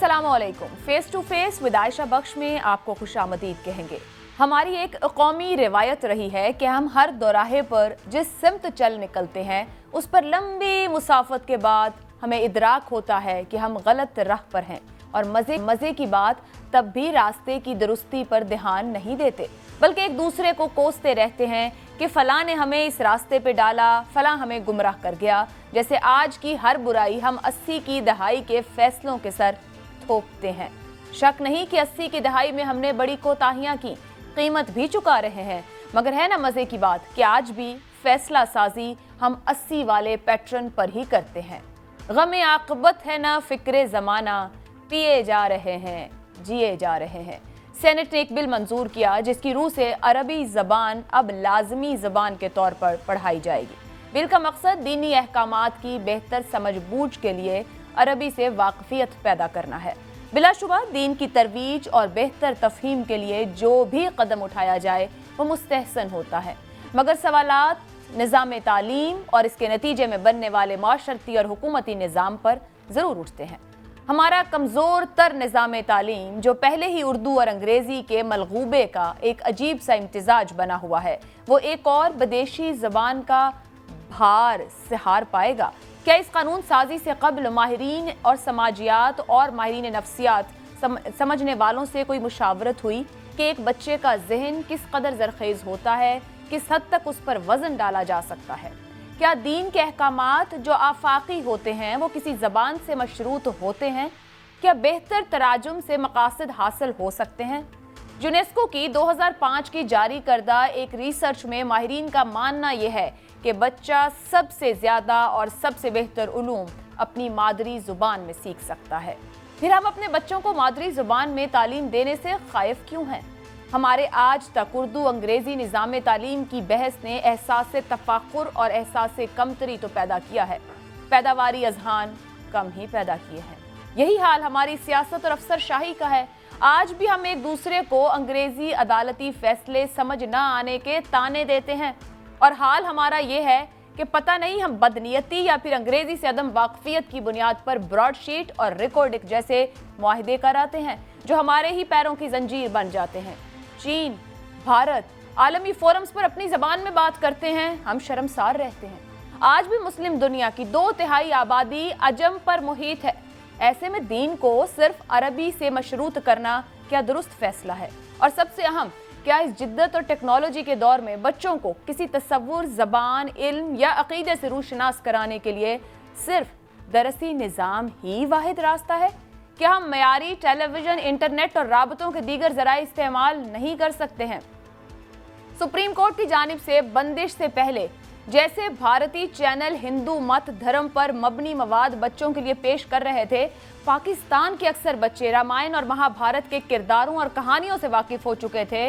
अस्सलाम वालेकुम। Face to face with Ayesha Bakhsh में आपको खुशामदीद कहेंगे। हमारी एक कौमी रिवायत रही है कि हम हर दौराहे पर जिस सिमत चल निकलते हैं उस पर लंबी मुसाफत के बाद हमें इदराक होता है कि हम गलत राह पर हैं, और मज़े की बात तब भी रास्ते की दुरुस्ती पर ध्यान नहीं देते, बल्कि एक दूसरे को कोसते रहते हैं कि फ़लाँ ने हमें इस रास्ते पे डाला, फ़लाँ हमें गुमराह कर गया। जैसे आज की हर बुराई हम 80 की दहाई के फैसलों के सर थोपते हैं। शक नहीं कि 80 की दहाई में हमने बड़ी कोताहियाँ की, कीमत भी चुका रहे हैं, मगर है ना मज़े की बात कि आज भी फैसला साजी हम 80 वाले पैटर्न पर ही करते हैं। गम आक़िबत है ना फ़िक्र ज़माना, पिए जा रहे हैं, जिए जा रहे हैं। सेनेट ने एक बिल मंजूर किया जिसकी रूह से अरबी ज़बान अब लाजमी ज़बान के तौर पर पढ़ाई जाएगी। बिल का मकसद दीनी अहकामात की बेहतर समझ बूझ के लिए अरबी से वाकफियत पैदा करना है। बिलाशुबा दीन की तरवीज और बेहतर तफहीम के लिए जो भी कदम उठाया जाए वो मुस्तहसन होता है, मगर सवालात निज़ाम तालीम और इसके नतीजे में बनने वाले माशरती और हुकूमती निज़ाम पर ज़रूर उठते हैं। हमारा कमज़ोर तर निज़ाम तालीम, जो पहले ही उर्दू और अंग्रेज़ी के मलगूबे का एक अजीब सा इम्तिजाज बना हुआ है, वो एक और बदेशी ज़बान का भार से हार पाएगा। क्या इस कानून साजी से कबल माहिरीन और समाजियात और माहिरीन नफ्सियात समझने वालों से कोई मुशावरत हुई कि एक बच्चे का जहन किस कदर ज़रखेज़ होता है, किस हद तक उस पर वज़न डाला जा सकता है? क्या दीन के अहकामात जो आफाकी होते हैं वो किसी ज़बान से मशरूत होते हैं? क्या बेहतर तराजुम से मकासद हासिल हो सकते हैं? यूनेस्को की 2005 की जारी करदा एक रिसर्च में माहिरीन का मानना यह है कि बच्चा सबसे ज़्यादा और सबसे बेहतर उलूम अपनी मादरी ज़ुबान में सीख सकता है। फिर हम अपने बच्चों को मादरी ज़ुबान में तालीम देने से ख़ाइफ क्यों हैं? हमारे आज तक उर्दू अंग्रेज़ी निज़ाम तालीम की बहस ने एहसास तफ़ाकुर और एहसास कमतरी तो पैदा किया है, पैदावारी अज़हान कम ही पैदा किए हैं। यही हाल हमारी सियासत और अफसरशाही का है। आज भी हम एक दूसरे को अंग्रेज़ी अदालती फ़ैसले समझ ना आने के ताने देते हैं, और हाल हमारा ये है कि पता नहीं हम बदनीयती या फिर अंग्रेज़ी से अदम वाकफियत की बुनियाद पर ब्रॉडशीट और रिकॉर्डिक जैसे मुआहदे कराते हैं जो हमारे ही पैरों की जंजीर बन जाते हैं। चीन, भारत आलमी फोरम्स पर अपनी ज़बान में बात करते हैं, हम शर्मसार रहते हैं। आज भी मुस्लिम दुनिया की 2/3 आबादी अजम पर मुहित है। ऐसे में दीन को सिर्फ अरबी से मशरूत करना क्या दुरुस्त फैसला है? और सबसे अहम, क्या इस जिद्दत और टेक्नोलॉजी के दौर में बच्चों को किसी तसव्वुर, ज़बान, इल्म या अक़ीदे से रूशनास कराने के लिए सिर्फ दरसी निज़ाम ही वाहिद रास्ता है? क्या हम मयारी टेलीविज़न, इंटरनेट और राबतों के दीगर ज़राए इस्तेमाल नहीं कर सकते हैं? सुप्रीम कोर्ट की जानिब से बंदिश से पहले जैसे भारतीय चैनल हिंदू मत धर्म पर मबनी मवाद बच्चों के लिए पेश कर रहे थे, पाकिस्तान के अक्सर बच्चे रामायण और महाभारत के किरदारों और कहानियों से वाकिफ हो चुके थे।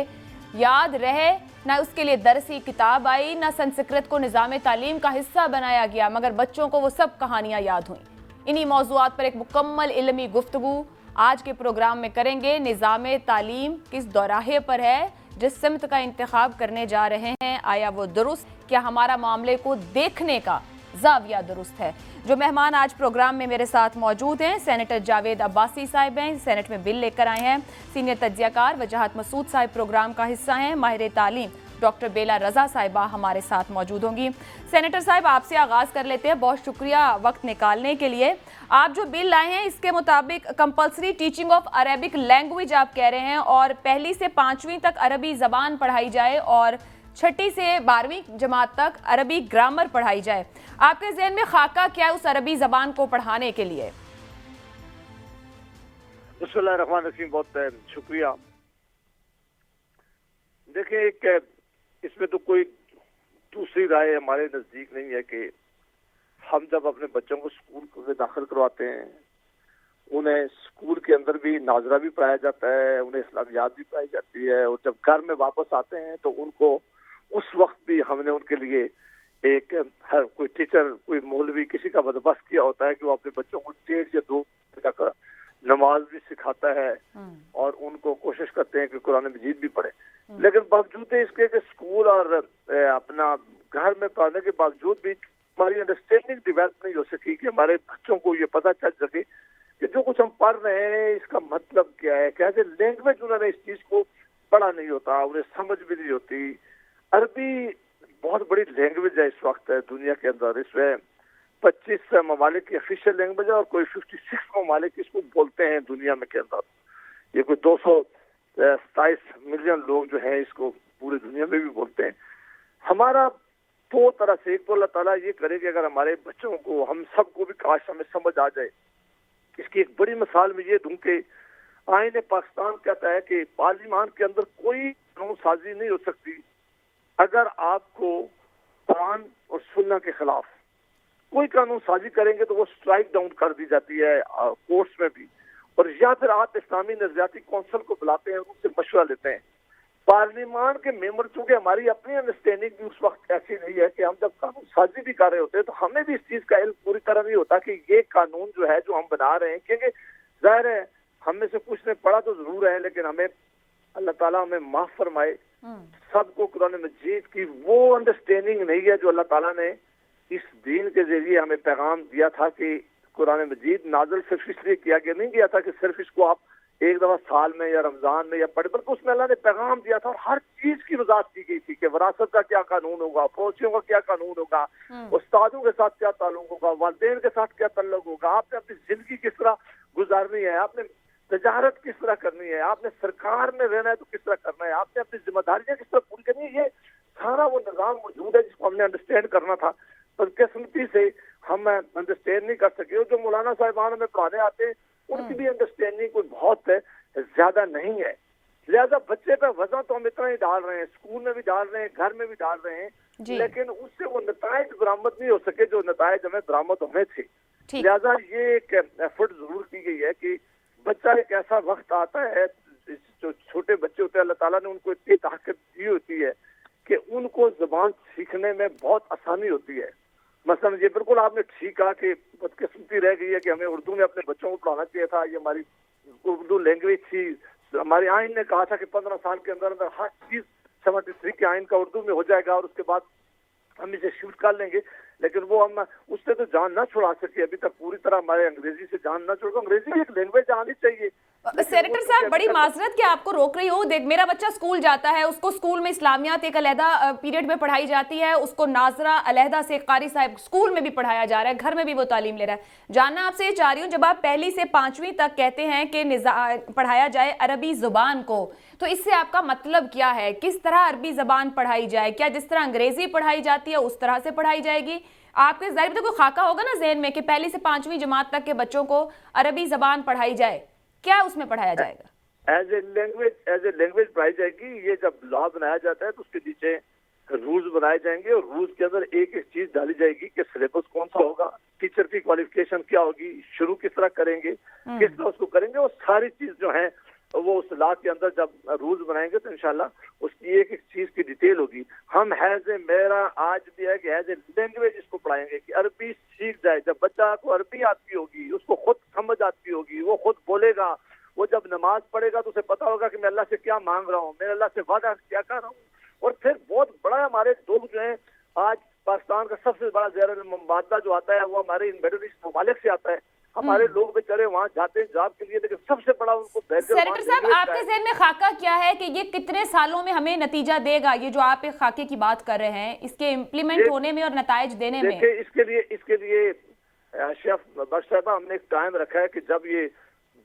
याद रहे, ना उसके लिए दरसी किताब आई, ना संस्कृत को निज़ाम तालीम का हिस्सा बनाया गया, मगर बच्चों को वो सब कहानियाँ याद हुईं। इन्हीं मौज़ूआत पर एक मुकम्मल इल्मी गुफ्तगू आज के प्रोग्राम में करेंगे। निज़ाम तालीम किस दौराहे पर है, जिस सिमत का इंतखाब करने जा रहे हैं, आया वो दुरुस्त? क्या हमारा मामले को देखने का ज़ाविया दुरुस्त है? जो मेहमान आज प्रोग्राम में मेरे साथ मौजूद हैं, सेनेटर जावेद अब्बासी साहिब हैं, सेनेट में बिल लेकर आए हैं। सीनियर तज्ज़ियाकार वजाहत मसूद साहिब प्रोग्राम का हिस्सा हैं। माहिर तालीम डॉक्टर बेला रज़ा साहिबा हमारे साथ मौजूद होंगी। सेनेटर साहब, आपसे आगाज़ कर लेते हैं। बहुत शुक्रिया वक्त निकालने के लिए। आप जो बिल लाए हैं इसके मुताबिक compulsory teaching of Arabic language आप कह रहे हैं, और पहली से 5वीं तक अरबी ज़बान पढ़ाई जाए और 6ठी से 12वीं जमात तक अरबी ग्रामर पढ़ाई जाए। आपके ज़हन में खाका क्या है उस अरबी ज़बान को पढ़ाने के लिए? बिस्मिल्लाहिर्रहमानिर्रहीम, बहुत शुक्रिया। देखिए, इसमें तो कोई दूसरी राय हमारे नज़दीक नहीं है कि हम जब अपने बच्चों को स्कूल में दाखिल करवाते हैं, उन्हें स्कूल के अंदर भी नाजरा भी पढ़ाया जाता है, उन्हें इस्लामियात भी पढ़ाई जाती है, और जब घर में वापस आते हैं तो उनको उस वक्त भी हमने उनके लिए एक हर कोई टीचर, कोई मौलवी किसी का बंदोबस्त किया होता है कि वो अपने बच्चों को 1.5 या 2 तक नमाज भी सिखाता है और उनको कोशिश करते हैं कि कुरान मजीद भी पढ़े। लेकिन बावजूद इसके कि स्कूल और अपना घर में पढ़ने के बावजूद भी हमारी अंडरस्टैंडिंग डेवलप नहीं हो सकी कि हमारे बच्चों को ये पता चल सके कि जो कुछ हम पढ़ रहे हैं इसका मतलब क्या है, कैसे लैंग्वेज उन्होंने इस चीज को पढ़ा नहीं होता, उन्हें समझ भी नहीं होती। अरबी बहुत बड़ी लैंग्वेज है इस वक्त है दुनिया के अंदर। इसमें 25 ममालिक की ऑफिशियल लैंग्वेज है और कोई 56 ममालिक इसको बोलते हैं दुनिया में के अंदर। ये कोई 227 मिलियन लोग जो हैं इसको पूरी दुनिया में भी बोलते हैं। हमारा दो तरह से, एक तो अल्लाह ताला ये करे कि अगर हमारे बच्चों को, हम सबको भी काश हमें समझ आ जाए। इसकी एक बड़ी मिसाल में ये दूं कि आईन पाकिस्तान कहता है कि पार्लियामान के अंदर कोई कानून साजी नहीं हो सकती अगर आपको कुरान और सुन्ना के खिलाफ कोई कानून साजी करेंगे तो वो स्ट्राइक डाउन कर दी जाती है कोर्ट्स में भी, और या फिर आप इस्लामी नजरियाती कौंसिल को बुलाते हैं, उनसे मशवरा लेते हैं। पार्लियामान के मेंबर, चूंकि हमारी अपनी अंडरस्टैंडिंग भी उस वक्त ऐसी नहीं है कि हम जब कानून साजी भी कर रहे होते हैं तो हमें भी इस चीज का इल्म पूरी तरह नहीं होता कि ये कानून जो है जो हम बना रहे हैं, क्योंकि जाहिर है हम में से कुछ ने पढ़ा तो जरूर है, लेकिन हमें अल्लाह ताला हमें माफ फरमाए, सबको कुरान मजीद की वो अंडरस्टैंडिंग नहीं है जो अल्लाह ताला ने इस दीन के जरिए हमें पैगाम दिया था कि कुरान मजीद नाज़िल सिर्फ इसलिए किया गया, नहीं किया था कि सिर्फ इसको आप एक दफा साल में या रमजान में या पढ़े, बल्कि उसमें अल्लाह ने पैगाम दिया था और हर चीज की वजाहत की गई थी कि विरासत का क्या कानून होगा, पड़ोसियों का क्या कानून होगा, उस्तादों के साथ क्या ताल्लुक होगा, वालिदैन के साथ क्या ताल्लुक होगा, आपने अपनी जिंदगी किस तरह गुजारनी है, आपने तजारत किस तरह करनी है, आपने सरकार में रहना है तो किस तरह करना है, आपने अपनी जिम्मेदारियां किस तरह पूरी करनी है। ये सारा वो निजाम मौजूद है जिसको हमने अंडरस्टैंड करना था, पर किस्मती से हम अंडरस्टैंड नहीं कर सके। और जो मौलाना साहिबान हमें पढ़ाने आते हैं उनकी भी अंडरस्टैंडिंग कोई बहुत ज्यादा नहीं है। लिहाजा बच्चे पे वजन तो हम इतना ही डाल रहे हैं, स्कूल में भी डाल रहे हैं, घर में भी डाल रहे हैं, लेकिन उससे वो नताइज बरामद नहीं हो सके जो नताइज हमें बरामद होने थे। लिहाजा ये एक एफर्ट जरूर की गई है कि बच्चा एक ऐसा वक्त आता है, जो छोटे बच्चे होते हैं अल्लाह ताला ने उनको इतनी ताकत दी होती है कि उनको जुबान सीखने में बहुत आसानी होती है। मसलन ये बिल्कुल आपने ठीक कहा कि बदकिस्मती रह गई है कि हमें उर्दू में अपने बच्चों को पढ़ाना चाहिए था। ये हमारी उर्दू लैंग्वेज थी, हमारे आइन ने कहा था कि 15 साल के अंदर अंदर हर चीज 73 के आइन का उर्दू में हो जाएगा और उसके बाद हम इसे शूट कर लेंगे, लेकिन वो हम उससे तो जान ना छुड़ा सके अभी तक पूरी तरह, हमारे अंग्रेजी से जान ना छोड़। अंग्रेजी भी एक लैंग्वेज आनी चाहिए। सेनेटर साहब, बड़ी माजरत कि आपको रोक रही हूँ। देख, मेरा बच्चा स्कूल जाता है, उसको स्कूल में इस्लामियात एक अलहदा पीरियड में पढ़ाई जाती है, उसको नाजरा अलहदा से कारी साहब स्कूल में भी पढ़ाया जा रहा है, घर में भी वो तालीम ले रहा है। जानना आपसे ये चाह रही हूँ, जब आप पहली से 5वीं तक कहते हैं कि पढ़ाया जाए अरबी जुबान को, तो इससे आपका मतलब क्या है? किस तरह अरबी जबान पढ़ाई जाए? क्या जिस तरह अंग्रेजी पढ़ाई जाती है उस तरह से पढ़ाई जाएगी? आपके ज़ाहिर में तो कोई खाका होगा ना ज़हन में कि पहली से 5वीं जमात तक के बच्चों को अरबी जबान पढ़ाई जाए, क्या उसमें पढ़ाया जाएगा? एज ए लैंग्वेज पढ़ाई जाएगी। ये जब लॉ बनाया जाता है तो उसके नीचे रूल्स बनाए जाएंगे और रूल्स के अंदर एक एक चीज डाली जाएगी कि सिलेबस कौन सा होगा, टीचर की क्वालिफिकेशन क्या होगी, शुरू किस तरह करेंगे, किस तरह उसको करेंगे, और सारी चीज जो है वो उस लॉ के अंदर जब रूल्स बनाएंगे तो इंशाल्लाह उसकी एक एक चीज की डिटेल होगी। हम मेरा आज भी है कि एज ए लैंग्वेज इसको पढ़ाएंगे कि अरबी सीख जाए। जब बच्चा को अरबी आती होगी, उसको खुद समझ आती होगी, वो खुद बोलेगा, वो जब नमाज पढ़ेगा तो उसे पता होगा कि मैं अल्लाह से क्या मांग रहा हूँ, मैं अल्लाह से वादा क्या कर रहा हूँ। और फिर बहुत बड़ा हमारे लोग जो है, आज पाकिस्तान का सबसे बड़ा ज़ेर मुबादला जो आता है वो हमारे इन मिडिल ईस्ट ममालिक से आता है। हमारे लोग बेचारे वहाँ जाते हैं जॉब के लिए, लेकिन सबसे बड़ा उनको सेनेटर साहब, आपके ज़हन में खाका क्या है कि ये कितने सालों में हमें नतीजा देगा? ये जो आप एक खाके की बात कर रहे हैं, इसके इम्प्लीमेंट होने में और नताइज देने में? इसके लिए शेफ बख्श साहबा हमने एक टाइम रखा है कि जब ये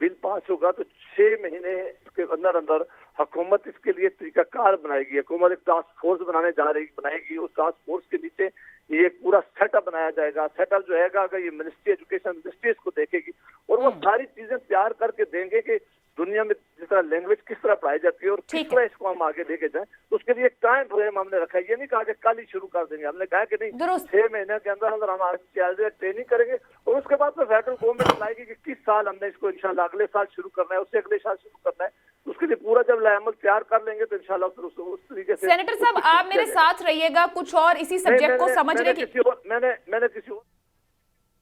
बिल पास होगा तो 6 महीने के अंदर अंदर हुकूमत इसके लिए तरीकाकार बनाएगी। हुकूमत एक टास्क फोर्स बनाएगी। उस टास्क फोर्स के नीचे ये एक पूरा सेटअप बनाया जाएगा। सेटअप जो है अगर ये मिनिस्ट्री एजुकेशन मिनिस्ट्री इसको देखेगी और वो सारी चीजें तैयार करके देंगे कि दुनिया में जिस तरह लैंग्वेज किस तरह पढ़ाई जाती है और किस तरह इसको हम आगे लेके जाएं। तो उसके लिए एक टाइम फ्रेम हमने रखा है। ये नहीं कहा कि कल ही शुरू कर देंगे, हमने कहा कि नहीं 6 महीने के अंदर अंदर हम ट्रेनिंग करेंगे और उसके बाद तो फेडरल गवर्नमेंट बनाएगी कि किस साल हमने इसको इंशाल्लाह अगले साल शुरू करना है, उससे अगले साल शुरू करना है। उसके लिए पूरा जब अमल तैयार कर लेंगे तो इंशाल्लाह फिर उसको उस तरीके से। सेनेटर साहब, आप मेरे साथ रहिएगा कुछ और इसी सब्जेक्ट को समझने की। मैंने किसी और,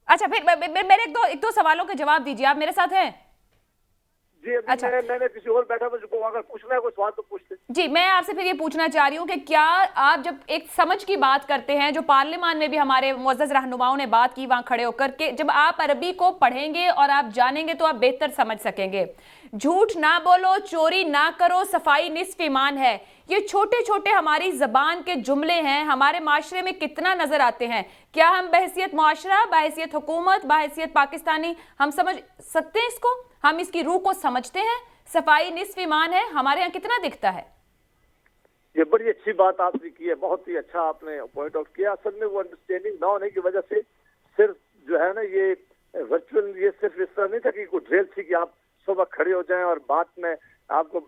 अच्छा, फिर मेरे एक दो सवालों के जवाब दीजिए। आप मेरे साथ हैं? जी अभी अच्छा। मैंने किसी और बैठा था जिसको अगर पूछना है कोई सवाल तो पूछ ले। जी, मैं आपसे फिर ये पूछना चाह रही हूँ कि क्या आप जब एक समझ की बात करते हैं, जो पार्लियामान में भी हमारे मुअज़्ज़ज़ रहनुमाओं ने बात की वहां खड़े होकर के, जब आप अरबी को पढ़ेंगे और आप जानेंगे तो आप बेहतर समझ सकेंगे। झूठ ना बोलो, चोरी ना करो, सफाई निस्फ ईमान है, ये छोटे छोटे हमारी जबान के जुमले हैं, हमारे माशरे में कितना नजर आते हैं। क्या हम बहैसियत मुआशरा, बहैसियत हुकूमत, बहैसियत पाकिस्तानी हम समझ सकते हैं इसको? हम इसकी रूह को समझते हैं? सफाई निस्फ ईमान है हमारे यहाँ कितना दिखता है? ये बड़ी अच्छी बात आपने की है, बहुत ही अच्छा आपने पॉइंट आउट किया। असल में वो अंडरस्टैंडिंग ना होने की वजह से सिर्फ जो है ना ये वर्चुअल, ये सिर्फ इस तरह नहीं था कि कोई ड्रिल थी कि आप सुबह खड़े हो जाएं और बात में आपको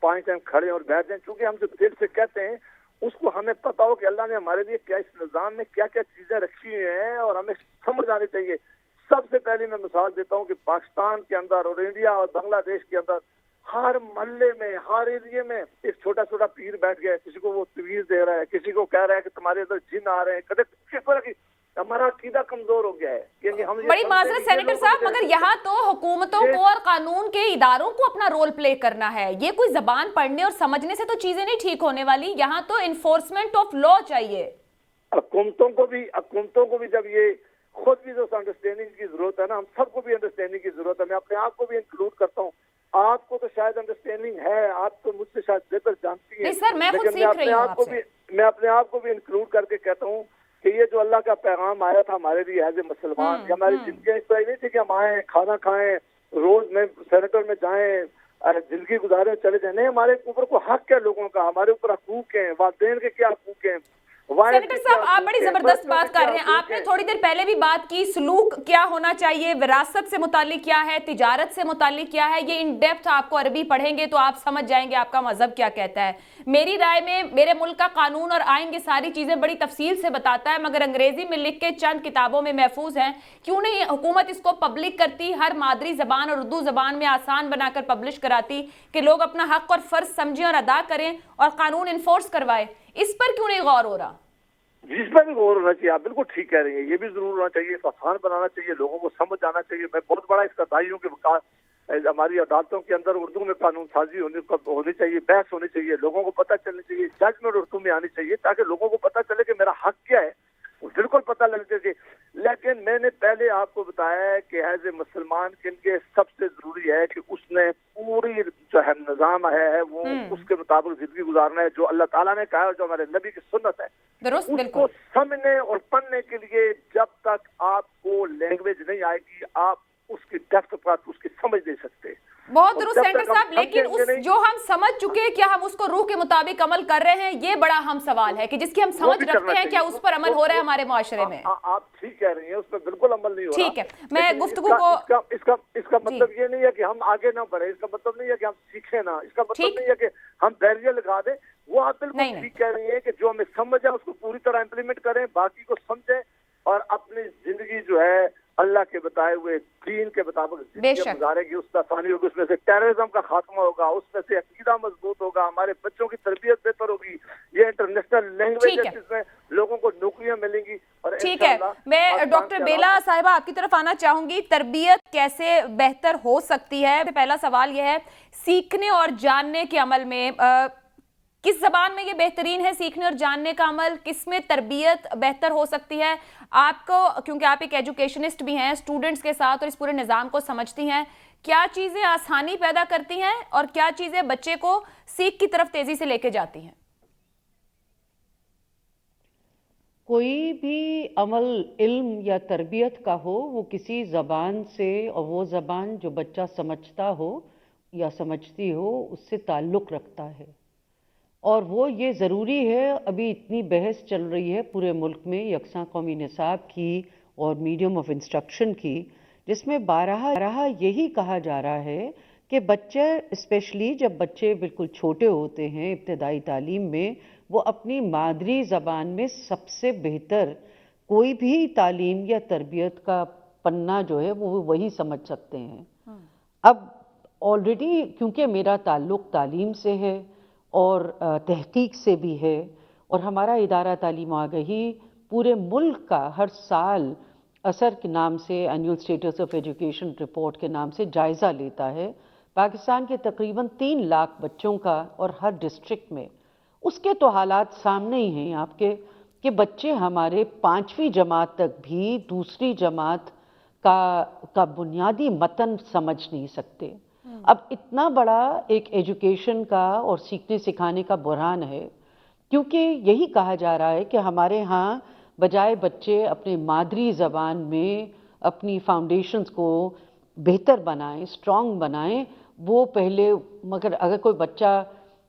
5 टाइम खड़े और बैठ जाएं। क्योंकि हम जो दिल से कहते हैं उसको हमें पता हो कि अल्लाह ने हमारे लिए क्या इस निज़ाम में क्या क्या चीजें रखी हुई हैं और हमें समझ आनी चाहिए। सबसे पहले मैं मिसाल देता हूँ कि पाकिस्तान के अंदर और इंडिया और बांग्लादेश के अंदर हर मोहल्ले में, हर एरिया में एक छोटा छोटा पीर बैठ गया है। किसी को वो तवीज़ दे रहा है, किसी को कह रहा है कि तुम्हारे अंदर जिन आ रहे हैं। कदे किस तरह की हमारा अकीदा कमजोर हो गया है क्योंकि हम बड़ी माजरत सेनेटर साहब, मगर यहाँ तो हुकूमतों को और कानून के इदारों को अपना रोल प्ले करना है। ये कोई जबान पढ़ने और समझने से तो चीजें नहीं ठीक होने वाली, यहाँ तो इन्फोर्समेंट ऑफ लॉ चाहिए। हुकूमतों को भी जब ये खुद भी जो अंडरस्टैंडिंग की जरूरत है ना, हम सबको भी अंडरस्टैंडिंग की जरूरत है। मैं अपने आप को भी इंक्लूड करता हूँ। आपको तो शायद अंडरस्टैंडिंग है, आप तो मुझसे शायद बेहतर जानती हैं। नहीं सर, मैं खुद सीख रही हूँ आपसे। मैं अपने आप को भी इंक्लूड करके कहता हूँ कि ये जो अल्लाह का पैगाम आया था हमारे लिए एज ए मुसलमान, कि हमारी जिंदगी इस तरह नहीं थी कि हम आए, खाना खाएं, रोज में सेनेटर में जाएं, जिंदगी गुजारे, चले जाए। नहीं, हमारे ऊपर को हक है लोगों का, हमारे ऊपर हकूक है, वालिदैन के क्या हकूक है। सेनेटर साहब, आप बड़ी जबरदस्त बात कर रहे हैं। आपने थोड़ी देर पहले भी बात की सलूक क्या होना चाहिए, विरासत से मुतालिक क्या है, तिजारत से मुतालिक क्या है। ये इन डेप्थ आपको अरबी पढ़ेंगे तो आप समझ जाएंगे आपका मजहब क्या कहता है। मेरी राय में मेरे मुल्क का कानून और आइन की सारी चीजें बड़ी तफसील से बताता है, मगर अंग्रेजी में लिख के चंद किताबों में महफूज हैं। क्यों नहीं हुकूमत इसको पब्लिक करती, हर मादरी जबान और उर्दू जबान में आसान बनाकर पब्लिश कराती कि लोग अपना हक और फर्ज समझें और अदा करें और कानून इन्फोर्स करवाए। इस पर क्यों नहीं गौर हो रहा? जिस पर भी गौर होना चाहिए। आप बिल्कुल ठीक कह रही हैं, ये भी जरूर होना चाहिए, आसान बनाना चाहिए, लोगों को समझ आना चाहिए। मैं बहुत बड़ा इसका दाई हूँ कि हमारी अदालतों के अंदर उर्दू में कानून साजी होनी चाहिए, बहस होनी चाहिए, लोगों को पता चलनी चाहिए, जजमेंट उर्दू में आनी चाहिए ताकि लोगों को पता चले कि मेरा हक क्या है, बिल्कुल पता लग चाहिए। लेकिन मैंने पहले आपको बताया है कि एज ए मुसलमान के लिए सबसे जरूरी है कि उसने पूरी जो है निजाम है वो उसके मुताबिक जिंदगी गुजारना है, जो अल्लाह ताला ने कहा है और जो हमारे नबी की सुन्नत है। उसको समझने और पढ़ने के लिए जब तक आपको लैंग्वेज नहीं आएगी, आप उसकी डेप्थ पर उसकी समझ नहीं सकते। बहुत दुरुस्त सेनेटर साहब, लेकिन उस जो हम समझ चुके हैं क्या हम उसको रूह के मुताबिक अमल कर रहे हैं, ये बड़ा अहम सवाल है कि जिसकी हम समझ रखते हैं क्या उस पर अमल हो रहा है हमारे मुआशरे में। आप ठीक कह रही हैं, उस पर बिल्कुल अमल नहीं हो रहा। ठीक है, मैं गुफ्तगू को इसका मतलब ये नहीं है कि हम आगे ना बढ़े, इसका मतलब नहीं है कि हम सीखें ना, इसका मतलब नहीं है कि हम बैरियर लगा दें। वो आप बिल्कुल ठीक कह रही है कि जो हमें समझ है उसको पूरी तरह इम्प्लीमेंट करें, बाकी को समझें और अपनी जिंदगी जो है अल्लाह के बताए हुए दीन के मुताबिक गुजारेगी, उसका आसानी होगी, उसमें से टेररिज्म का खात्मा होगा, उसमें से अकीदा मजबूत होगा, हमारे बच्चों की तरबियत बेहतर होगी, ये इंटरनेशनल लैंग्वेज है जिसमें लोगों को नौकरियां मिलेंगी। और ठीक है, मैं डॉक्टर बेला साहिबा आपकी तरफ आना चाहूंगी। तरबियत कैसे बेहतर हो सकती है? पहला सवाल यह है, सीखने और जानने के अमल में किस जबान में ये बेहतरीन है सीखने और जानने का अमल, किसमें तरबियत बेहतर हो सकती है? आपको, क्योंकि आप एक एजुकेशनिस्ट भी हैं, स्टूडेंट्स के साथ और इस पूरे निज़ाम को समझती हैं, क्या चीज़ें आसानी पैदा करती हैं और क्या चीज़ें बच्चे को सीख की तरफ तेज़ी से लेके जाती हैं? कोई भी अमल इल्म या तरबियत का हो, वो किसी ज़बान से, और वो ज़बान जो बच्चा समझता हो या समझती हो उससे ताल्लुक़ रखता है। और वो ये ज़रूरी है, अभी इतनी बहस चल रही है पूरे मुल्क में यकसा कौमी निसाब की और मीडियम ऑफ इंस्ट्रक्शन की, जिसमें बारहा यही कहा जा रहा है कि बच्चे, स्पेशली जब बच्चे बिल्कुल छोटे होते हैं इब्तदाई तालीम में, वो अपनी मादरी ज़बान में सबसे बेहतर कोई भी तालीम या तरबियत का पन्ना जो है वो वही समझ सकते हैं। अब ऑलरेडी क्योंकि मेरा ताल्लुक़ तालीम से है और तहकीक से भी है, और हमारा इदारा तालीम आगही पूरे मुल्क का हर साल असर के नाम से, annual status of education report के नाम से जायज़ा लेता है, पाकिस्तान के तकरीबन 3 लाख बच्चों का और हर डिस्ट्रिक्ट में, उसके तो हालात सामने ही हैं आपके कि बच्चे हमारे 5वीं जमात तक भी दूसरी जमात का बुनियादी मतन समझ नहीं सकते। अब इतना बड़ा एक एजुकेशन का और सीखने सिखाने का बुरहान है, क्योंकि यही कहा जा रहा है कि हमारे यहाँ बजाय बच्चे अपने मादरी ज़बान में अपनी फाउंडेशंस को बेहतर बनाएं, स्ट्रॉन्ग बनाएं, वो पहले, मगर अगर कोई बच्चा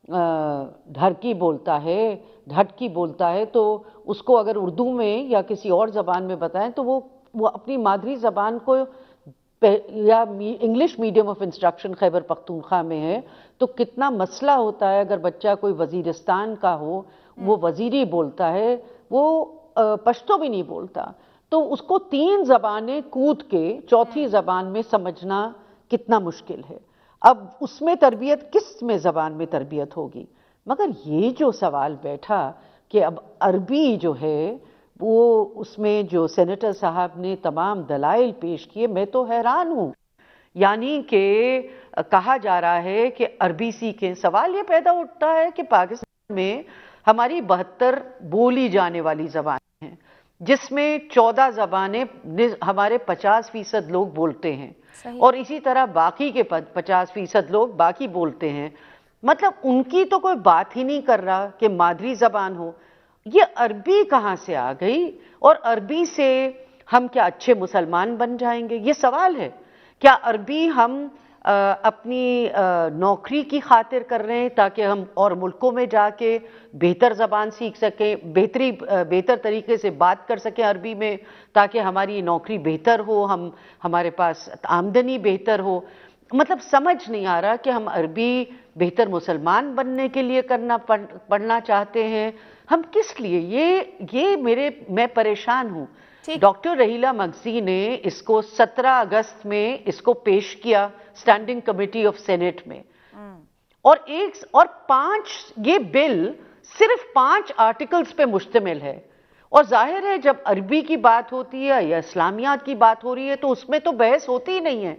ढड़की बोलता है तो उसको अगर उर्दू में या किसी और ज़बान में बताएं तो वो अपनी मादरी ज़बान को, या English medium of instruction Khyber Pakhtunkhwa में है तो कितना मसला होता है। अगर बच्चा कोई वज़ीरिस्तान का हो, वो वज़ीरी बोलता है, वो पश्तो भी नहीं बोलता, तो उसको 3 ज़बानें कूद के 4थी ज़बान में समझना कितना मुश्किल है। अब उसमें तरबियत किस में ज़बान में तरबियत होगी? मगर ये जो सवाल बैठा कि अब अरबी जो है वो, उसमें जो सेनेटर साहब ने तमाम दलाइल पेश किए, मैं तो हैरान हूँ। यानी कि कहा जा रहा है कि अरबी सीखें। सवाल ये पैदा उठता है कि पाकिस्तान में हमारी 72 बोली जाने वाली ज़बानें हैं, जिसमें 14 ज़बानें हमारे 50% लोग बोलते हैं, और इसी तरह बाकी के 50% लोग बाकी बोलते हैं। मतलब उनकी तो कोई बात ही नहीं कर रहा कि मादरी ज़बान हो। ये अरबी कहाँ से आ गई? और अरबी से हम क्या अच्छे मुसलमान बन जाएंगे? ये सवाल है। क्या अरबी हम अपनी नौकरी की खातिर कर रहे हैं ताकि हम और मुल्कों में जाके बेहतर ज़बान सीख सकें, बेहतर तरीके से बात कर सकें अरबी में, ताकि हमारी नौकरी बेहतर हो, हमारे पास आमदनी बेहतर हो? मतलब समझ नहीं आ रहा कि हम अरबी बेहतर मुसलमान बनने के लिए पढ़ना चाहते हैं, हम किस लिए? मैं परेशान हूँ। डॉक्टर रहीला मगजी ने इसको 17 अगस्त में इसको पेश किया स्टैंडिंग कमेटी ऑफ सेनेट में, और 5 ये बिल सिर्फ 5 आर्टिकल्स पे मुश्तमिल है। और जाहिर है जब अरबी की बात होती है या इस्लामियात की बात हो रही है तो उसमें तो बहस होती ही नहीं है,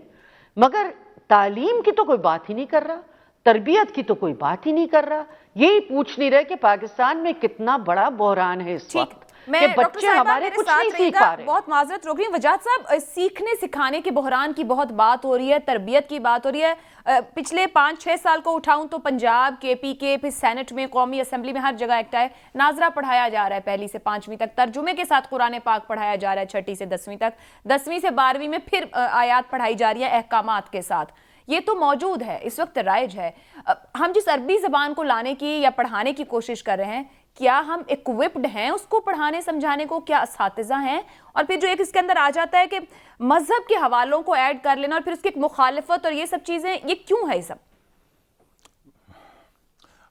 मगर तालीम की तो कोई बात ही नहीं कर रहा, तरबियत की तो कोई बात ही नहीं कर रहा। यही पूछ नहीं रहे कि पाकिस्तान में कितना बड़ा बहरान है इस वक्त कि बच्चे हमारे कुछ नहीं सीख पा रहे। बहुत माजरत रोक रही हूं वजाहत साहब, सीखने सिखाने के बहरान की बहुत बात हो रही है, तरबियत की बात हो रही है। पिछले 5-6 साल को उठाऊं तो पंजाब, KP के, फिर सेनेट में, कौमी असम्बली में, हर जगह एक्ट है, नाजरा पढ़ाया जा रहा है 1ली से 5वीं तक, तर्जुमे के साथ कुरान पाक पढ़ाया जा रहा है 6ठी से 10वीं तक, 10वीं से 12वीं में फिर आयात पढ़ाई जा रही है अहकामात के साथ। ये तो मौजूद है, इस वक्त राइज है। हम जिस अरबी ज़बान को लाने की या पढ़ाने की कोशिश कर रहे हैं, क्या हम इक्विप्ड हैं उसको पढ़ाने समझाने को? क्या असातिज़ा हैं? और फिर जो एक इसके अंदर आ जाता है कि मजहब के हवालों को ऐड कर लेना और फिर उसकी एक मुखालिफत और ये सब चीज़ें, ये क्यों है ये सब?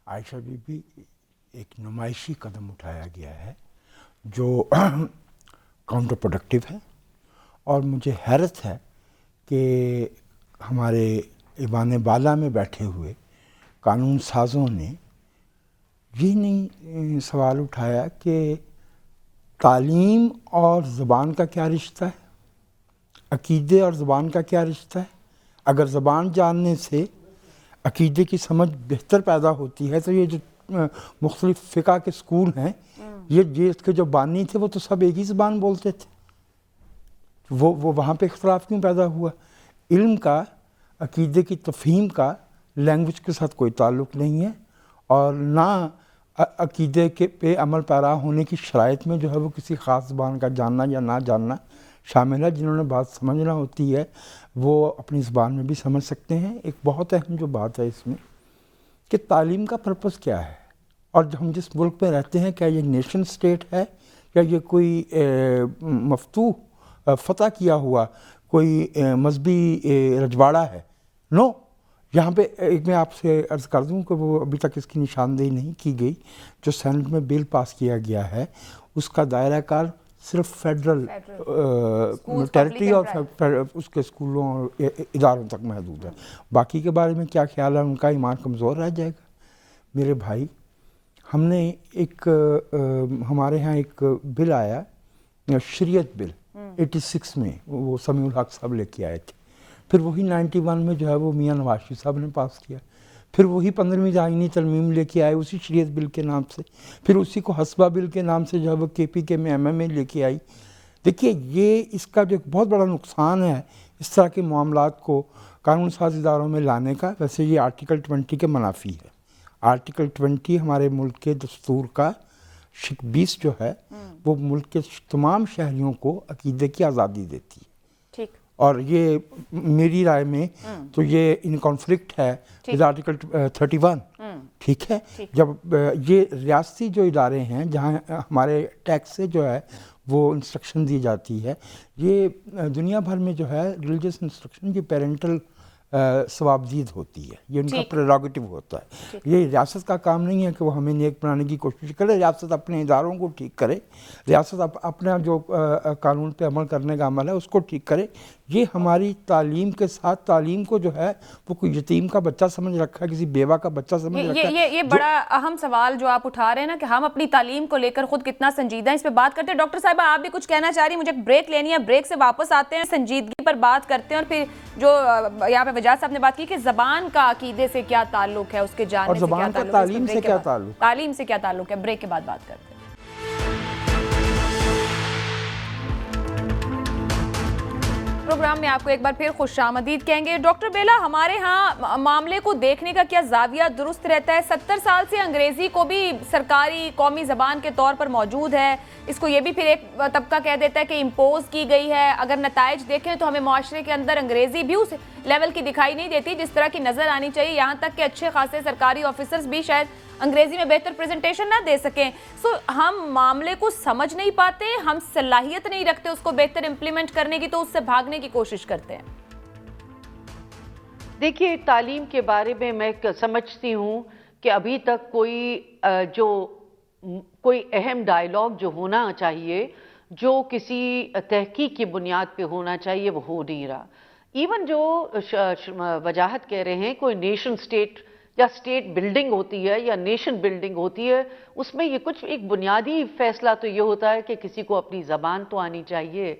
आयशा बीबी, एक नुमाइशी कदम उठाया गया है जो काउंटर प्रोडक्टिव है, और मुझे हैरत है कि हमारे ईवान बाला में बैठे हुए कानून साज़ों ने ये नहीं सवाल उठाया कि तालीम और ज़बान का क्या रिश्ता है, अकीदे और ज़बान का क्या रिश्ता है। अगर ज़बान जानने से अकीदे की समझ बेहतर पैदा होती है तो ये जो मुख्तलिफ फ़िक़ा के स्कूल हैं, ये इसके जो बानी थे वो तो सब एक ही ज़बान बोलते थे, वो वहाँ पे इख्तलाफ क्यों पैदा हुआ? इल्म का, अकीदे की तफ़हीम का लैंग्वेज के साथ कोई ताल्लुक़ नहीं है, और ना अकीदे के पे अमल पैरा होने की शराइत में जो है वो किसी ख़ास ज़बान का जानना या ना जानना शामिल है। जिन्होंने बात समझना होती है वो अपनी ज़बान में भी समझ सकते हैं। एक बहुत अहम जो बात है इसमें कि तालीम का पर्पस क्या है, और हम जिस मुल्क में रहते हैं क्या ये नेशन स्टेट है या ये कोई मफतूह फ़तह किया हुआ कोई मजहबी रजवाड़ा है? नो, यहाँ पे एक मैं आपसे अर्ज़ कर दूँ कि वो अभी तक इसकी निशानदेही नहीं की गई। जो सेनेट में बिल पास किया गया है उसका दायरा कार सिर्फ फेडरल टेरिटरी और उसके स्कूलों और इदारों तक महदूद है। बाकी के बारे में क्या ख्याल है उनका? ईमान कमज़ोर रह जाएगा। मेरे भाई, हमने हमारे यहाँ एक बिल आया, शरीयत बिल 86 में, वो समीउल हक साहब लेके आए थे, پھر وہی 91 میں جو ہے وہ میاں نواز شریف صاحب نے پاس کیا، پھر وہی 15ویں آئینی ترمیم لے کے آئے اسی شریعت بل کے نام سے، پھر اسی کو حسبہ بل کے نام سے جو ہے وہ KPK میں MMA لے کے آئی۔ دیکھیے یہ اس کا جو بہت بڑا نقصان ہے اس طرح کے معاملات کو قانون ساز اداروں میں لانے کا، ویسے یہ آرٹیکل 20 کے منافی ہے۔ آرٹیکل 20 ہمارے ملک کے دستور کا 20 جو ہے وہ ملک کے تمام شہریوں کو عقیدے کی آزادی دیتی ہے، ٹھیک، اور یہ میری رائے میں تو یہ ان کانفلکٹ ہے ود آرٹیکل 31۔ ٹھیک ہے، جب یہ ریاستی جو ادارے ہیں جہاں ہمارے ٹیکس سے جو ہے وہ انسٹرکشن دی جاتی ہے، یہ دنیا بھر میں جو ہے ریلیجس انسٹرکشن کی پیرنٹل ثوابدید ہوتی ہے، یہ ان کا پریروگیٹو ہوتا ہے۔ یہ ریاست کا کام نہیں ہے کہ وہ ہمیں نیک بنانے کی کوشش کرے، ریاست اپنے اداروں کو ٹھیک کرے، ریاست اپنا جو قانون پہ عمل کرنے کا عمل ہے اس کو ٹھیک کرے۔ یہ ہماری تعلیم کے ساتھ تعلیم کو جو ہے وہ کوئی یتیم کا بچہ سمجھ رکھا ہے، کسی بیوہ کا بچہ سمجھ رکھا ہے۔ یہ بڑا اہم سوال جو آپ اٹھا رہے ہیں نا کہ ہم اپنی تعلیم کو لے کر خود کتنا سنجیدہ ہیں، اس پہ بات کرتے ہیں۔ ڈاکٹر صاحبہ آپ بھی کچھ کہنا چاہ رہی ہیں؟ مجھے بریک لینی ہے، بریک سے واپس آتے ہیں، سنجیدگی پر بات کرتے ہیں، اور پھر جو یہاں پہ وجاہت صاحب نے بات کی کہ زبان کا عقیدے سے کیا تعلق ہے، اس کے جاننے سے کیا تعلق ہے، تعلیم سے کیا تعلق، تعلیم سے کیا تعلق ہے، بریک کے بعد بات کرتے ہیں۔ پروگرام میں آپ کو ایک بار پھر خوش آمدید کہیں گے۔ ڈاکٹر بیلا، ہمارے ہاں معاملے کو دیکھنے کا کیا زاویہ درست رہتا ہے؟ 70 سال سے انگریزی کو بھی سرکاری قومی زبان کے طور پر موجود ہے، اس کو یہ بھی پھر ایک طبقہ کہہ دیتا ہے کہ امپوز کی گئی ہے۔ اگر نتائج دیکھیں تو ہمیں معاشرے کے اندر انگریزی بھی اس لیول کی دکھائی نہیں دیتی جس طرح کی نظر آنی چاہیے، یہاں تک کہ اچھے خاصے سرکاری آفیسرز بھی شاید انگریزی میں بہتر پریزنٹیشن نہ دے سکیں۔ سو ہم معاملے کو سمجھ نہیں پاتے، ہم صلاحیت نہیں رکھتے اس کو بہتر امپلیمنٹ کرنے کی، تو اس سے بھاگنے کی کوشش کرتے ہیں۔ دیکھیے تعلیم کے بارے میں سمجھتی ہوں کہ ابھی تک کوئی اہم ڈائیلاگ جو ہونا چاہیے، جو کسی تحقیق کی بنیاد پہ ہونا چاہیے، وہ ہو نہیں رہا۔ ایون جو وجاہت کہہ رہے ہیں کوئی نیشن سٹیٹ یا سٹیٹ بلڈنگ ہوتی ہے یا نیشن بلڈنگ ہوتی ہے، اس میں یہ کچھ ایک بنیادی فیصلہ تو یہ ہوتا ہے کہ کسی کو اپنی زبان تو آنی چاہیے،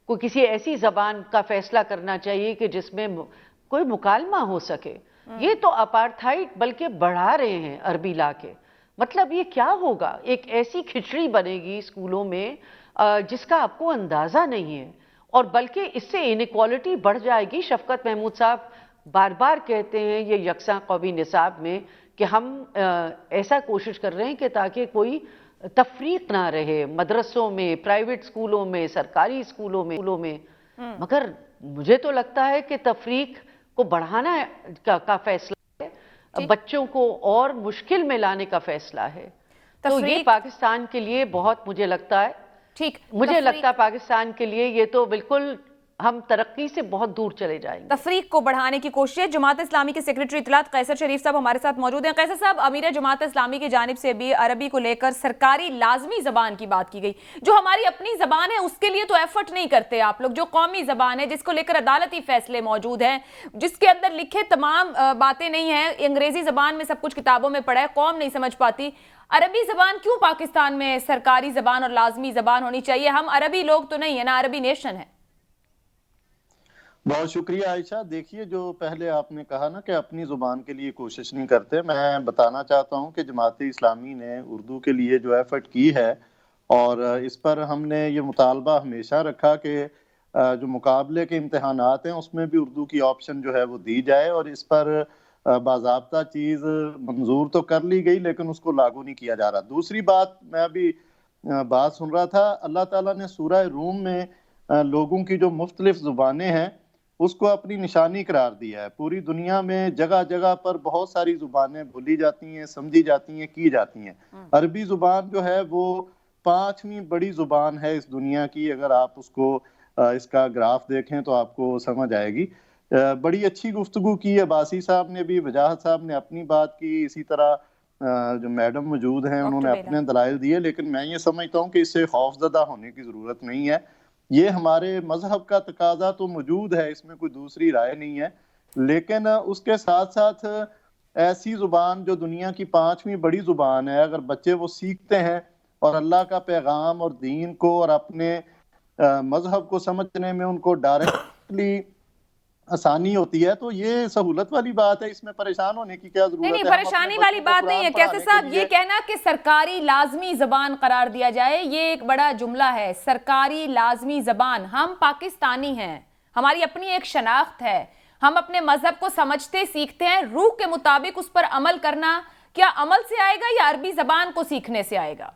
کوئی کسی ایسی زبان کا فیصلہ کرنا چاہیے کہ جس میں کوئی مکالمہ ہو سکے۔ یہ تو اپارتھائڈ بلکہ بڑھا رہے ہیں عربی لا کے۔ مطلب یہ کیا ہوگا؟ ایک ایسی کھچڑی بنے گی اسکولوں میں جس کا آپ کو اندازہ نہیں ہے، اور بلکہ اس سے انیکوالٹی بڑھ جائے گی۔ شفقت محمود صاحب بار بار کہتے ہیں یہ یکساں قومی نصاب میں کہ ہم ایسا کوشش کر رہے ہیں کہ تاکہ کوئی تفریق نہ رہے مدرسوں میں، پرائیویٹ اسکولوں میں، سرکاری اسکولوں میں، مگر مجھے تو لگتا ہے کہ تفریق کو بڑھانا کا فیصلہ ہے، بچوں کو اور مشکل میں لانے کا فیصلہ ہے۔ تو یہ پاکستان کے لیے بہت مجھے لگتا ہے پاکستان کے لیے یہ تو بالکل ہم ترقی سے بہت دور چلے جائیں گے۔ تفریق کو بڑھانے کی کوشش ہے۔ جماعت اسلامی کے سیکریٹری اطلاعات قیصر شریف صاحب ہمارے ساتھ موجود ہیں۔ قیصر صاحب، امیر جماعت اسلامی کی جانب سے بھی عربی کو لے کر سرکاری لازمی زبان کی بات کی گئی، جو ہماری اپنی زبان ہے اس کے لیے تو ایفرٹ نہیں کرتے آپ لوگ، جو قومی زبان ہے جس کو لے کر عدالتی فیصلے موجود ہیں، جس کے اندر لکھے تمام باتیں نہیں ہیں، انگریزی زبان میں سب کچھ کتابوں میں پڑھا ہے، قوم نہیں سمجھ پاتی۔ عربی زبان کیوں پاکستان میں سرکاری زبان اور لازمی زبان ہونی چاہیے؟ ہم عربی لوگ تو نہیں ہیں نا، عربی نیشن ہے۔ بہت شکریہ عائشہ۔ دیکھیے جو پہلے آپ نے کہا نا کہ اپنی زبان کے لیے کوشش نہیں کرتے، میں بتانا چاہتا ہوں کہ جماعت اسلامی نے اردو کے لیے جو ایفرٹ کی ہے، اور اس پر ہم نے یہ مطالبہ ہمیشہ رکھا کہ جو مقابلے کے امتحانات ہیں اس میں بھی اردو کی آپشن جو ہے وہ دی جائے، اور اس پر باضابطہ چیز منظور تو کر لی گئی لیکن اس کو لاگو نہیں کیا جا رہا۔ دوسری بات، میں ابھی بات سن رہا تھا، اللہ تعالیٰ نے سورہ روم میں لوگوں کی جو مختلف زبانیں ہیں اس کو اپنی نشانی قرار دیا ہے۔ پوری دنیا میں جگہ جگہ پر بہت ساری زبانیں بولی جاتی ہیں، سمجھی جاتی ہیں، کی جاتی ہیں۔ عربی زبان جو ہے وہ 5ویں بڑی زبان ہے اس دنیا کی۔ اگر آپ اس کا گراف دیکھیں تو آپ کو سمجھ آئے گی۔ بڑی اچھی گفتگو کی ہے باسی صاحب نے بھی، وجاہت صاحب نے اپنی بات کی، اسی طرح جو میڈم موجود ہیں انہوں نے اپنے دلائل دیے، لیکن میں یہ سمجھتا ہوں کہ اس سے خوفزدہ ہونے کی ضرورت نہیں ہے۔ یہ ہمارے مذہب کا تقاضا تو موجود ہے، اس میں کوئی دوسری رائے نہیں ہے، لیکن اس کے ساتھ ساتھ ایسی زبان جو دنیا کی 5ویں بڑی زبان ہے، اگر بچے وہ سیکھتے ہیں اور اللہ کا پیغام اور دین کو اور اپنے مذہب کو سمجھنے میں ان کو ڈائریکٹلی آسانی ہوتی ہے تو یہ سہولت والی بات ہے، اس میں پریشان ہونے کی کیا ضرورت ہے؟ نہیں پریشانی والی بات نہیں ہے کیسر صاحب، یہ کہنا کہ سرکاری لازمی زبان قرار دیا جائے یہ ایک بڑا جملہ ہے. سرکاری لازمی زبان، ہم پاکستانی ہیں، ہماری اپنی ایک شناخت ہے، ہم اپنے مذہب کو سمجھتے سیکھتے ہیں، روح کے مطابق اس پر عمل کرنا کیا عمل سے آئے گا یا عربی زبان کو سیکھنے سے آئے گا؟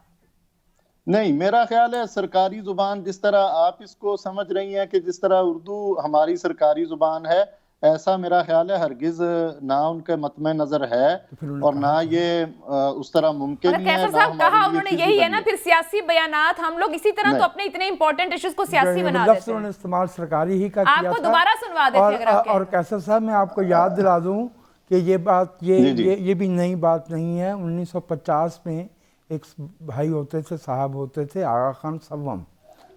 نہیں، میرا خیال ہے سرکاری زبان جس طرح آپ اس کو سمجھ رہی ہیں کہ جس طرح اردو ہماری سرکاری زبان ہے، ایسا میرا خیال ہے ہرگز نہ ان کے مطمع نظر ہے اور نہ یہ اس طرح ممکن ہی ہے. کیسر صاحب کہا انہوں نے یہی ہے نا، پھر سیاسی بیانات ہم لوگ اسی طرح تو اپنے اتنے امپورٹنٹ ایشوز کو سیاسی بنا دیتے ہیں. انہوں نے استعمال سرکاری ہی کا کیا تھا. آپ کو دوبارہ سنوا دیتے اگر آپ کہیں. اور کیسر صاحب میں آپ کو یاد دلا دوں کہ یہ بات یہ بھی نئی بات نہیں ہے. 1950 میں ایک بھائی ہوتے تھے، صاحب ہوتے تھے، آغا خان سوم،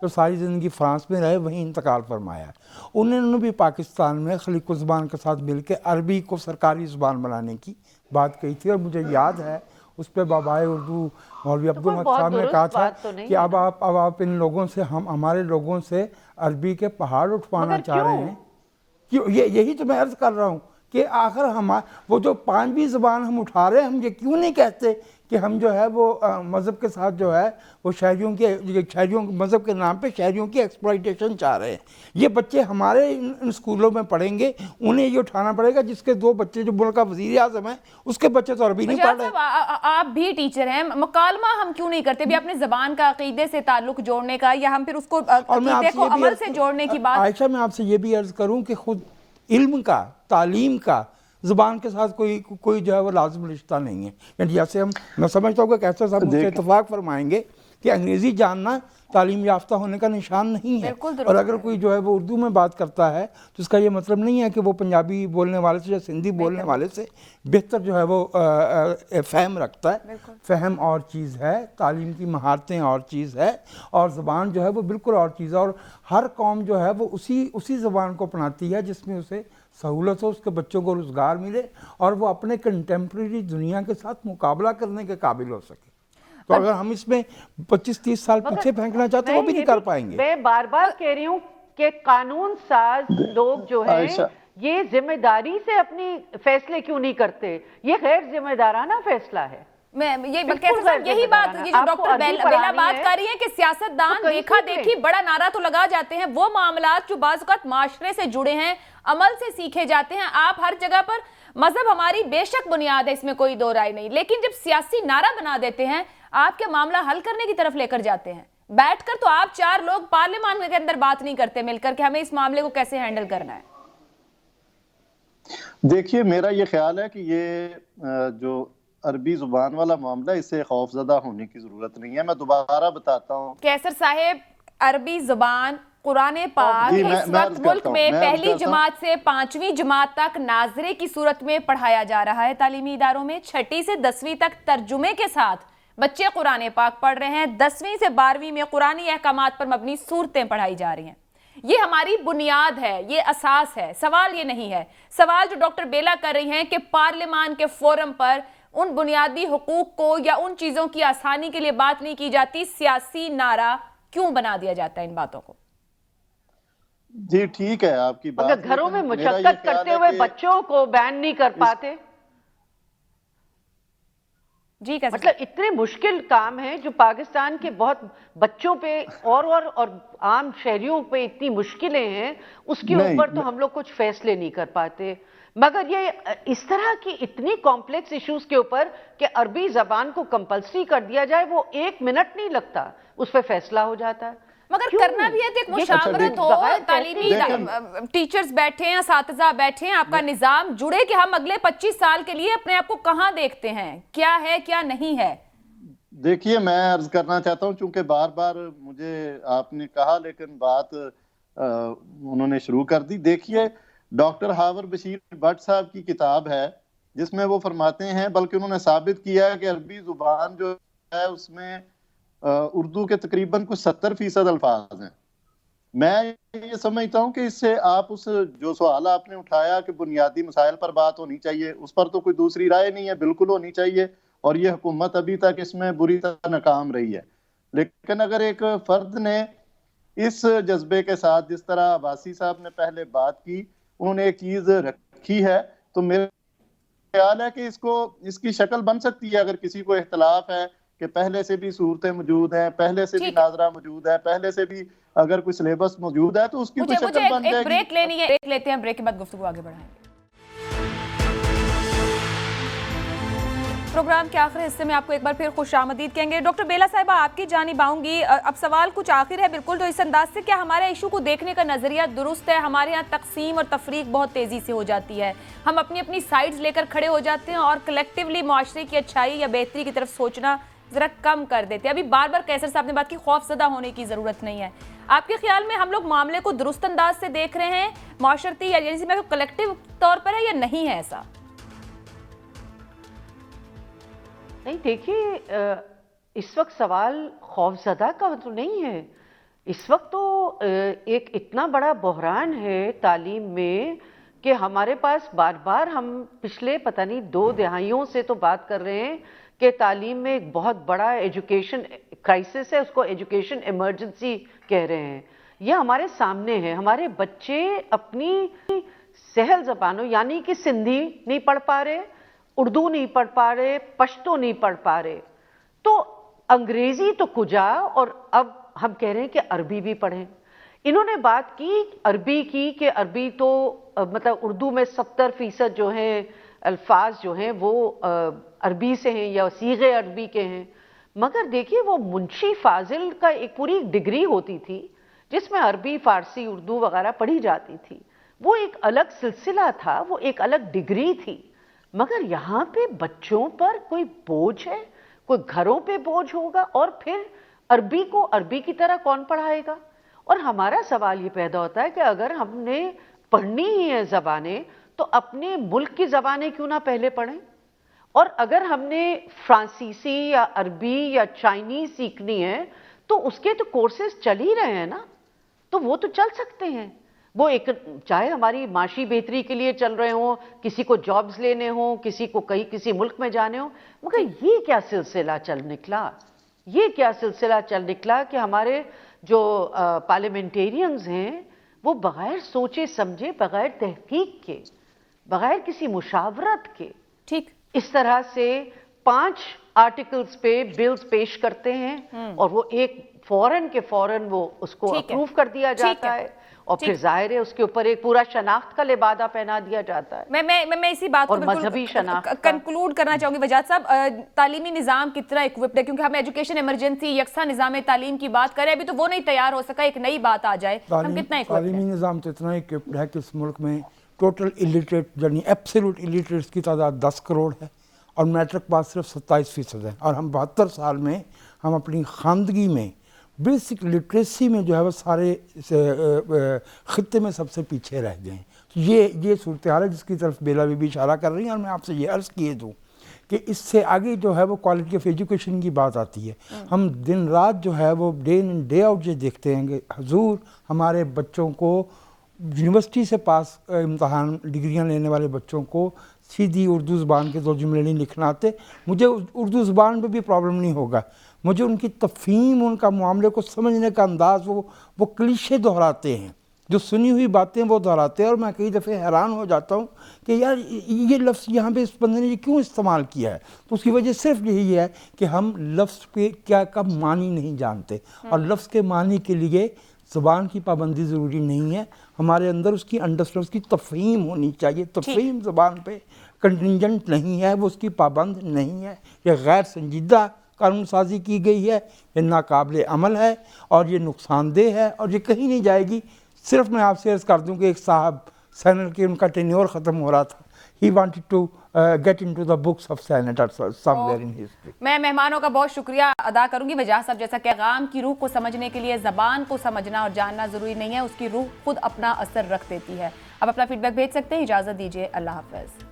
جو ساری زندگی فرانس میں رہے، وہیں انتقال فرمایا. انہوں نے بھی پاکستان میں خلیق الزبان کے ساتھ مل کے عربی کو سرکاری زبان بنانے کی بات کہی تھی، اور مجھے یاد ہے اس پہ بابائے اردو مولوی عبدالحق صاحب نے کہا تھا کہ اب آپ ان لوگوں سے، ہمارے لوگوں سے عربی کے پہاڑ اٹھوانا چاہ رہے ہیں. یہی تو میں عرض کر رہا ہوں کہ آخر وہ جو پانچویں زبان ہم اٹھا رہے ہیں، ہم یہ کیوں نہیں کہتے کہ ہم جو ہے وہ مذہب کے ساتھ جو ہے وہ شہریوں مذہب کے نام پہ شہریوں کی ایکسپلائٹیشن چاہ رہے ہیں. یہ بچے ہمارے ان اسکولوں میں پڑھیں گے، انہیں یہ اٹھانا پڑے گا جس کے 2 بچے جو ملک کا وزیر اعظم ہیں اس کے بچے تو عربی نہیں پڑھ رہے. آپ بھی ٹیچر ہیں، مکالمہ ہم کیوں نہیں کرتے بھی اپنے زبان کا عقیدے سے تعلق جوڑنے کا، یا ہم پھر اس کو عقیدے کو عمل سے جوڑنے کی بات. عائشہ میں آپ سے یہ بھی عرض کروں کہ خود علم کا، تعلیم کا زبان کے ساتھ کوئی جو ہے وہ لازم رشتہ نہیں ہے. یعنی جیسے میں سمجھتا ہوں کہ کیسر صاحب مجھ سے اتفاق فرمائیں گے کہ انگریزی جاننا تعلیم یافتہ ہونے کا نشان نہیں ہے. اور اگر کوئی جو ہے وہ اردو میں بات کرتا ہے تو اس کا یہ مطلب نہیں ہے کہ وہ پنجابی بولنے والے سے یا سندھی بولنے والے سے بہتر جو ہے وہ فہم رکھتا ہے. فہم اور چیز ہے، تعلیم کی مہارتیں اور چیز ہے، اور زبان جو ہے وہ بالکل اور چیز ہے. اور ہر قوم جو ہے وہ اسی زبان کو اپناتی ہے جس میں اسے سہولت ہو، اس کے بچوں کو روزگار ملے اور وہ اپنے کنٹمپریری دنیا کے ساتھ مقابلہ کرنے کے قابل ہو سکے. تو اگر ہم اس میں 25-30 سال پیچھے پھینکنا چاہتے ہیں وہ بھی نہیں کر پائیں گے. میں بار بار کہہ رہی ہوں کہ قانون ساز لوگ جو ہیں یہ ذمہ داری سے اپنی فیصلے کیوں نہیں کرتے؟ یہ غیر ذمہ دارانہ فیصلہ ہے. یہی بات جو ڈاکٹر بیلا بات کر رہی ہے کہ سیاستدان دیکھا دیکھی بڑا نعرہ تو لگا جاتے ہیں، وہ معاملات جو بعض اوقات معاشرے سے جڑے ہیں، عمل سے سیکھے جاتے ہیں. آپ ہر جگہ پر مذہب ہماری بے شک بنیاد ہے، اس میں کوئی دو رائے نہیں، لیکن جب سیاسی نعرہ بنا دیتے ہیں، آپ کے معاملہ حل کرنے کی طرف لے کر جاتے ہیں. بیٹھ کر تو آپ 4 لوگ پارلیمان کے اندر بات نہیں کرتے مل کر کہ ہمیں اس معاملے کو کیسے ہینڈل کرنا ہے. دیکھیے میرا یہ خیال ہے کہ یہ جو عربی زبان والا معاملہ، اس سے خوف زدہ ہونے کی ضرورت نہیں ہے. میں دوبارہ بتاتا ہوں کیسر صاحب، عربی زبان قرآن پاک اس وقت ملک میں پہلی جماعت سے 5ویں جماعت تک ناظرے کی صورت میں پڑھایا جا رہا ہے. تعلیمی اداروں میں 6 سے 10ویں تک ترجمے کے ساتھ بچے قرآن پاک پڑھ رہے ہیں. 10ویں سے 12ویں میں قرآنی احکامات پر مبنی صورتیں پڑھائی جا رہی ہیں. یہ ہماری بنیاد ہے، یہ اساس ہے. سوال یہ نہیں ہے. سوال جو ڈاکٹر بیلا کر رہی ہیں کہ پارلیمان کے فورم پر ان بنیادی حقوق کو یا ان چیزوں کی آسانی کے لیے بات نہیں کی جاتی، سیاسی نعرہ کیوں بنا دیا جاتا ہے ان باتوں کو؟ جی ٹھیک ہے آپ کی بات، اگر گھروں میں مشقت کرتے ہوئے بچوں کو بین نہیں کر پاتے، جی کیسے مطلب اتنے مشکل کام ہیں جو پاکستان کے بہت بچوں پہ اور عام شہریوں پہ اتنی مشکلیں ہیں، اس کے اوپر تو ہم لوگ کچھ فیصلے نہیں کر پاتے. مگر یہ اس طرح کی اتنی کمپلیکس ایشوز کے اوپر کہ عربی زبان کو کمپلسری کر دیا جائے، وہ 1 منٹ نہیں لگتا، اس پہ فیصلہ ہو جاتا ہے. مگر کرنا بھی ہے تو ایک مشاورت ہو، تعلیمی ٹیچرز بیٹھے ہیں، اساتذہ بیٹھے ہیں، آپ کا نظام جڑے کہ ہم اگلے 25 سال کے لیے اپنے آپ کو کہاں دیکھتے ہیں، کیا ہے کیا نہیں ہے. دیکھیے میں عرض کرنا چاہتا ہوں، چونکہ بار بار مجھے آپ نے کہا لیکن بات انہوں نے شروع کر دی. دیکھیے ڈاکٹر ہاور بشیر بٹ صاحب کی کتاب ہے جس میں وہ فرماتے ہیں، بلکہ انہوں نے ثابت کیا ہے کہ عربی زبان جو ہے اس میں اردو کے تقریباً کچھ 70% الفاظ ہیں. میں یہ سمجھتا ہوں کہ اس سے آپ اس جو سوال آپ نے اٹھایا کہ بنیادی مسائل پر بات ہونی چاہیے، اس پر تو کوئی دوسری رائے نہیں ہے، بالکل ہونی چاہیے. اور یہ حکومت ابھی تک اس میں بری طرح ناکام رہی ہے. لیکن اگر ایک فرد نے اس جذبے کے ساتھ، جس طرح عباسی صاحب نے پہلے بات کی، انہوں نے ایک چیز رکھی ہے، تو میرا خیال ہے کہ اس کی شکل بن سکتی ہے اگر کسی کو اختلاف ہے کہ پہلے سے بھی صورتیں موجود ہیں، پہلے سے بھی ٹھیک ہے، ناظرہ موجود ہے، پہلے سے بھی اگر کوئی سلیبس موجود ہے تو اس کی مجھے کوئی شکل بن ایک جائے گی۔ بریک لینی ہے، بریک لیتے ہیں، بریک کے بعد گفتگو آگے بڑھائیں گے۔ پروگرام کے آخری حصے میں آپ کو ایک بار پھر خوش آمدید کہیں گے۔ ڈاکٹر بیلا صاحبہ آپ کی جانب آؤں گی، اب سوال کچھ آخر ہے بالکل، تو اس انداز سے کیا ہمارے ایشو کو دیکھنے کا نظریہ درست ہے؟ ہمارے یہاں تقسیم اور تفریق بہت تیزی سے ہو جاتی ہے، ہم اپنی اپنی سائیڈز لے کر کھڑے ہو جاتے ہیں اور کلیکٹیولی معاشرے کی اچھائی یا بہتری کی طرف سوچنا ذرا کم کر دیتے ہیں۔ ابھی بار بار قیصر صاحب نے بات کی، خوف زدہ ہونے کی ضرورت نہیں ہے۔ آپ کے خیال میں ہم لوگ معاملے کو درست انداز سے دیکھ رہے ہیں معاشرتی یا یعنی میں کلیکٹیو طور پر ہے یا نہیں ہے ایسا؟ نہیں دیکھیے، اس وقت سوال خوف زدہ کا تو نہیں ہے، اس وقت تو ایک اتنا بڑا بحران ہے تعلیم میں کہ ہمارے پاس بار بار ہم پچھلے پتہ نہیں 2 دہائیوں سے تو بات کر رہے ہیں کہ تعلیم میں ایک بہت بڑا ایجوکیشن کرائسس ہے، اس کو ایجوکیشن ایمرجنسی کہہ رہے ہیں۔ یہ ہمارے سامنے ہے، ہمارے بچے اپنی سہل زبانوں یعنی کہ سندھی نہیں پڑھ پا رہے، اردو نہیں پڑھ پا رہے، پشتو نہیں پڑھ پا رہے، تو انگریزی تو کجا، اور اب ہم کہہ رہے ہیں کہ عربی بھی پڑھیں۔ انہوں نے بات کی عربی کی کہ عربی تو مطلب اردو میں 70% جو ہیں الفاظ جو ہیں وہ عربی سے ہیں یا صیغے عربی کے ہیں، مگر دیکھیے وہ منشی فاضل کا ایک پوری ڈگری ہوتی تھی جس میں عربی، فارسی، اردو وغیرہ پڑھی جاتی تھی، وہ ایک الگ سلسلہ تھا، وہ ایک الگ ڈگری تھی۔ مگر یہاں پہ بچوں پر کوئی بوجھ ہے، کوئی گھروں پہ بوجھ ہوگا، اور پھر عربی کو عربی کی طرح کون پڑھائے گا؟ اور ہمارا سوال یہ پیدا ہوتا ہے کہ اگر ہم نے پڑھنی ہی ہیں زبانیں تو اپنے ملک کی زبانیں کیوں نہ پہلے پڑھیں؟ اور اگر ہم نے فرانسیسی یا عربی یا چائنیز سیکھنی ہے تو اس کے تو کورسز چل ہی رہے ہیں نا، تو وہ تو چل سکتے ہیں، وہ ایک چاہے ہماری معاشی بہتری کے لیے چل رہے ہوں، کسی کو جابز لینے ہوں، کسی کو کسی ملک میں جانے ہوں، مگر یہ کیا سلسلہ چل نکلا، یہ کیا سلسلہ چل نکلا کہ ہمارے جو پارلیمنٹیرینز ہیں وہ بغیر سوچے سمجھے، بغیر تحقیق کے، بغیر کسی مشاورت کے ٹھیک اس طرح سے 5 آرٹیکلز پہ بلز پیش کرتے ہیں اور وہ ایک فوراً کے فوراً وہ اس کو اپروو کر دیا جاتا ہے، اور پھر ظاہر ہے اس کے اوپر ایک پورا شناخت کا لبادہ پہنا دیا جاتا ہے۔ میں اسی بات کو مذہبی شناخت کنکلوڈ کرنا چاہوں گی وجاد صاحب، تعلیمی نظام کتنا اکوپڈ ہے، کیونکہ ہم ایجوکیشن ایمرجنسی یکساں نظام تعلیم کی بات کریں، ابھی تو وہ نہیں تیار ہو سکا، ایک نئی بات آ جائے، ہم کتنا اکوپڈ ہیں؟ تعلیمی نظام تو اتنا اکوپڈ ہے کہ اس ملک میں ٹوٹل الٹریٹ یعنی ایبسولوٹ الٹریٹس کی تعداد 10 کروڑ ہے، اور میٹرک پاس صرف 27% ہے، اور ہم 72 سال میں ہم اپنی خواندگی میں بیسک لٹریسی میں جو ہے وہ سارے خطے میں سب سے پیچھے رہ گئے ہیں۔ یہ صورتحال ہے جس کی طرف بیلا بھی اشارہ کر رہی ہیں، اور میں آپ سے یہ عرض کیے دوں کہ اس سے آگے جو ہے وہ کوالٹی آف ایجوکیشن کی بات آتی ہے۔ ہم دن رات جو ہے وہ ڈے ان ڈے آؤٹ یہ دیکھتے ہیں کہ حضور ہمارے بچوں کو یونیورسٹی سے پاس امتحان ڈگریاں لینے والے بچوں کو سیدھی اردو زبان کے 2 جملے نہیں لکھنا آتے۔ مجھے اردو زبان پہ بھی پرابلم نہیں ہوگا، مجھے ان کی تفہیم، ان کا معاملے کو سمجھنے کا انداز، وہ کلیشے دہراتے ہیں، جو سنی ہوئی باتیں وہ دہراتے ہیں، اور میں کئی دفعہ حیران ہو جاتا ہوں کہ یار یہ لفظ یہاں پہ اس بندے نے یہ کیوں استعمال کیا ہے؟ تو اس کی وجہ صرف یہی ہے کہ ہم لفظ پہ کیا کا معنی نہیں جانتے، اور لفظ کے معنی کے لیے زبان کی پابندی ضروری نہیں ہے، ہمارے اندر اس کی انڈرسٹینڈ، اس کی تفہیم ہونی چاہیے۔ تفہیم زبان پہ کنٹینجنٹ نہیں ہے، وہ اس کی پابند نہیں ہے، یہ غیر سنجیدہ قانون سازی کی گئی ہے، یہ ناقابل عمل ہے، اور یہ نقصان دہ ہے، اور یہ کہیں نہیں جائے گی۔ صرف میں آپ سے عرض کر دوں کہ ایک صاحب سینٹ کے ان کا ٹینیور ختم ہو رہا تھا، he wanted to get into the books of senators somewhere in history۔ میں مہمانوں کا بہت شکریہ ادا کروں گی وجاہ صاحب، جیسا کہ پیغام کی روح کو سمجھنے کے لیے زبان کو سمجھنا اور جاننا ضروری نہیں ہے، اس کی روح خود اپنا اثر رکھ دیتی ہے۔ اب اپنا فیڈ بیک بھیج سکتے ہیں، اجازت دیجیے، اللہ حافظ۔